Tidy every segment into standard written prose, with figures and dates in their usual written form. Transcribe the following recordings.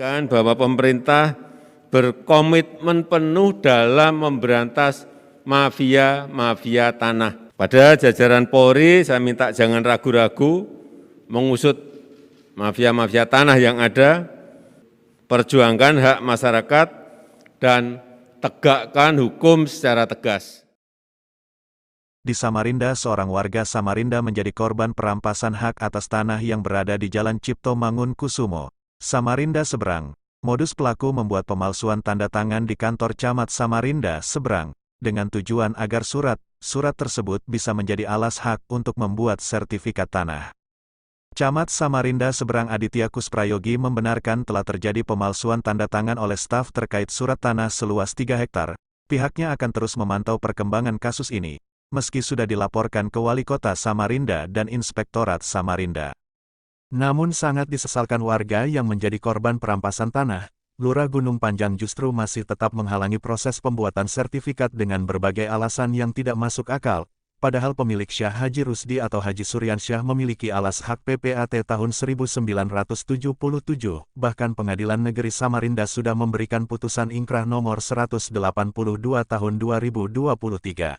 sampaikan bahwa pemerintah berkomitmen penuh dalam memberantas mafia tanah. Pada jajaran Polri, saya minta jangan ragu-ragu mengusut mafia tanah yang ada, perjuangkan hak masyarakat, dan tegakkan hukum secara tegas. Di Samarinda, seorang warga Samarinda menjadi korban perampasan hak atas tanah yang berada di Jalan Cipto Mangunkusumo, Samarinda Seberang. Modus pelaku membuat pemalsuan tanda tangan di kantor camat Samarinda Seberang, dengan tujuan agar surat tersebut bisa menjadi alas hak untuk membuat sertifikat tanah. Camat Samarinda Seberang Aditya Kusprayogi membenarkan telah terjadi pemalsuan tanda tangan oleh staf terkait surat tanah seluas 3 hektar. Pihaknya akan terus memantau perkembangan kasus ini, meski sudah dilaporkan ke Wali Kota Samarinda dan Inspektorat Samarinda. Namun sangat disesalkan warga yang menjadi korban perampasan tanah, Lurah Gunung Panjang justru masih tetap menghalangi proses pembuatan sertifikat dengan berbagai alasan yang tidak masuk akal, padahal pemilik Syah Haji Rusdi atau Haji Suryansyah memiliki alas hak PPAT tahun 1977, bahkan Pengadilan Negeri Samarinda sudah memberikan putusan ingkrah nomor 182 tahun 2023.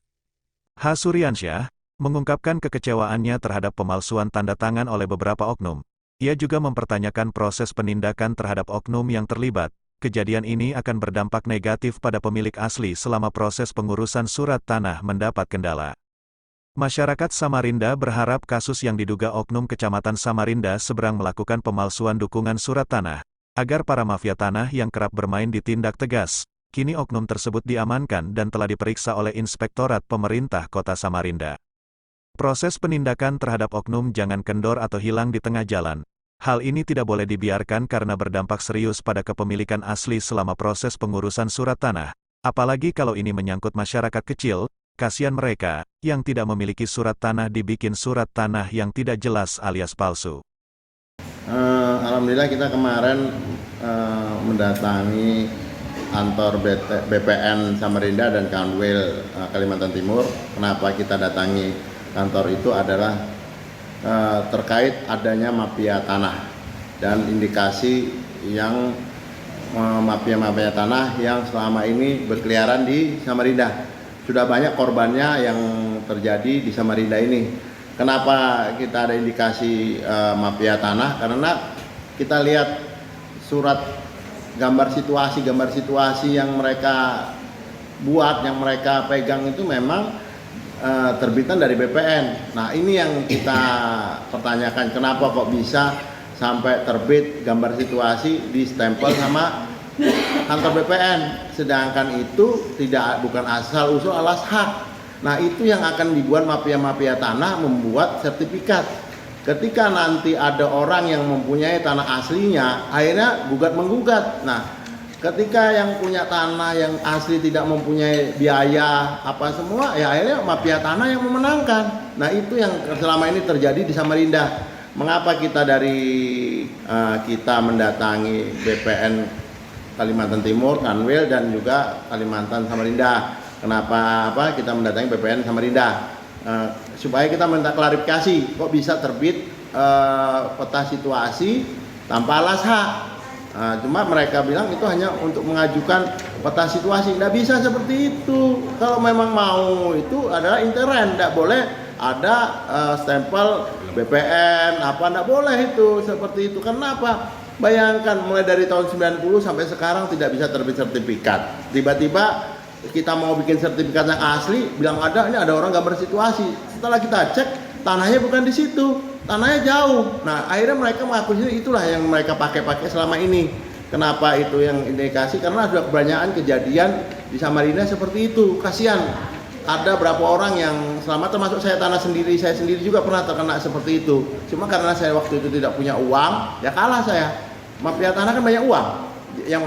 H. Suryansyah mengungkapkan kekecewaannya terhadap pemalsuan tanda tangan oleh beberapa oknum. Ia juga mempertanyakan proses penindakan terhadap oknum yang terlibat. Kejadian ini akan berdampak negatif pada pemilik asli selama proses pengurusan surat tanah mendapat kendala. Masyarakat Samarinda berharap kasus yang diduga oknum Kecamatan Samarinda Seberang melakukan pemalsuan dukungan surat tanah, agar para mafia tanah yang kerap bermain ditindak tegas. Kini oknum tersebut diamankan dan telah diperiksa oleh Inspektorat Pemerintah Kota Samarinda. Proses penindakan terhadap oknum jangan kendor atau hilang di tengah jalan. Hal ini tidak boleh dibiarkan karena berdampak serius pada kepemilikan asli selama proses pengurusan surat tanah. Apalagi kalau ini menyangkut masyarakat kecil, kasihan mereka yang tidak memiliki surat tanah dibikin surat tanah yang tidak jelas alias palsu. Alhamdulillah kita kemarin mendatangi kantor BPN Samarinda dan Kanwil Kalimantan Timur. Kenapa kita datangi kantor itu adalah terkait adanya mafia tanah dan indikasi yang mafia tanah yang selama ini berkeliaran di Samarinda. Sudah banyak korbannya yang terjadi di Samarinda ini. Kenapa kita ada indikasi mafia tanah? Karena kita lihat surat gambar situasi yang mereka buat, yang mereka pegang itu memang terbitan dari BPN. Nah ini yang kita pertanyakan, kenapa kok bisa sampai terbit gambar situasi di stempel sama kantor BPN, sedangkan itu bukan asal usul alas hak. Nah itu yang akan dibuat mafia tanah membuat sertifikat. Ketika nanti ada orang yang mempunyai tanah aslinya, akhirnya gugat-menggugat. Nah ketika yang punya tanah yang asli tidak mempunyai biaya apa semua, ya akhirnya mafia tanah yang memenangkan. Nah itu yang selama ini terjadi di Samarinda. Mengapa kita kita mendatangi BPN Kalimantan Timur, Kanwil, dan juga Kalimantan Samarinda. Kenapa kita mendatangi BPN Samarinda? Supaya kita minta klarifikasi, kok bisa terbit peta situasi tanpa alas hak. Cuma mereka bilang itu hanya untuk mengajukan peta situasi. Tidak bisa seperti itu. Kalau memang mau itu adalah intern, tidak boleh ada stempel BPN tidak boleh itu seperti itu. Kenapa? Bayangkan mulai dari tahun 90 sampai sekarang tidak bisa terbit sertifikat. Tiba-tiba kita mau bikin sertifikat yang asli, bilang ini ada orang gambar situasi. Setelah kita cek, tanahnya bukan di situ, tanahnya jauh. Nah akhirnya mereka mengaku itulah yang mereka pakai selama ini. Kenapa itu yang indikasi? Karena sudah kebanyakan kejadian di Samarinda seperti itu. Kasihan, ada berapa orang yang selamat, termasuk saya sendiri juga pernah terkena seperti itu. Cuma karena saya waktu itu tidak punya uang, ya kalah saya. Mafia tanah kan banyak uang, yang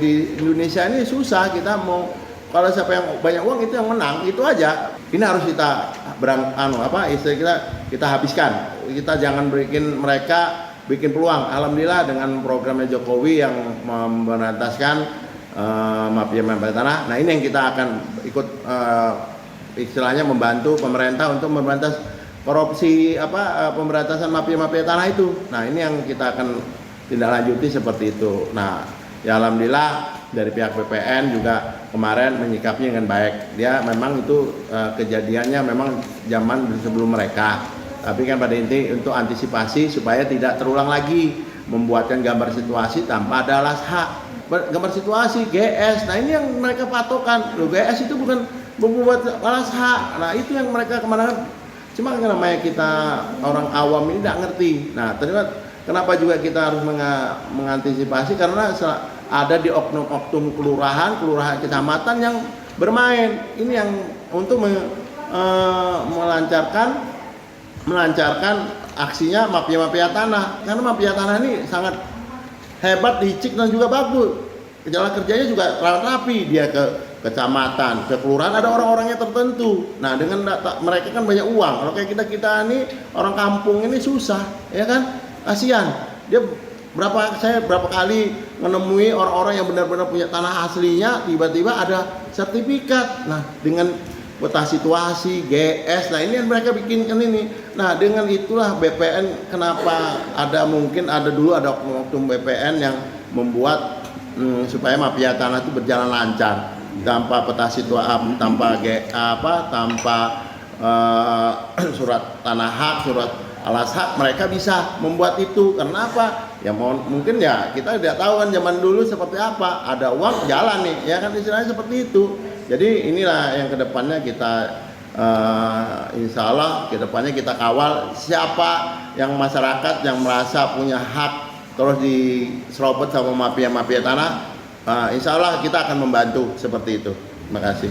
di Indonesia ini susah. Kita mau, kalau siapa yang banyak uang itu yang menang, itu aja. Ini harus kita kita habiskan. Kita jangan mereka bikin peluang. Alhamdulillah dengan programnya Jokowi yang memberantaskan mafia tanah. Nah ini yang kita akan ikut istilahnya membantu pemerintah untuk memberantas korupsi pemberantasan mafia tanah itu. Nah ini yang kita akan ditindaklanjuti seperti itu. Nah, ya alhamdulillah dari pihak BPN juga kemarin menyikapinya dengan baik. Dia memang itu kejadiannya memang zaman sebelum mereka. Tapi kan pada inti untuk antisipasi supaya tidak terulang lagi, membuatkan gambar situasi tanpa ada alas hak. Gambar situasi GS. Nah, ini yang mereka patokan. Loh, GS itu bukan membuat alas hak. Nah, itu yang mereka kemana. Cuma namanya kita orang awam ini tidak ngerti. Nah, ternyata kenapa juga kita harus mengantisipasi, karena ada di oknum-oknum kelurahan kecamatan yang bermain. Ini yang untuk melancarkan aksinya mafia-mafia tanah. Karena mafia tanah ini sangat hebat, licik dan juga bagus. Jalan kerjanya juga rapi, dia ke kecamatan, ke kelurahan ada orang-orangnya tertentu. Nah, dengan mereka kan banyak uang. Kalau kayak kita ini orang kampung ini susah, ya kan? Kasihan. Dia saya berapa kali menemui orang-orang yang benar-benar punya tanah aslinya, tiba-tiba ada sertifikat. Nah, dengan peta situasi, GS, nah ini yang mereka bikinkan ini. Nah, dengan itulah BPN kenapa mungkin dulu ada oknum BPN yang membuat supaya mafia tanah itu berjalan lancar tanpa peta situasi, tanpa surat tanah hak, surat alas hak, mereka bisa membuat itu. Karena apa? Ya mungkin ya kita tidak tahu kan zaman dulu seperti apa, ada uang jalan nih, ya kan, istilahnya seperti itu. Jadi inilah yang kedepannya kita insya Allah kedepannya kita kawal, siapa yang masyarakat yang merasa punya hak terus diserobot sama mafia-mafia tanah, insya Allah kita akan membantu seperti itu. Terima kasih.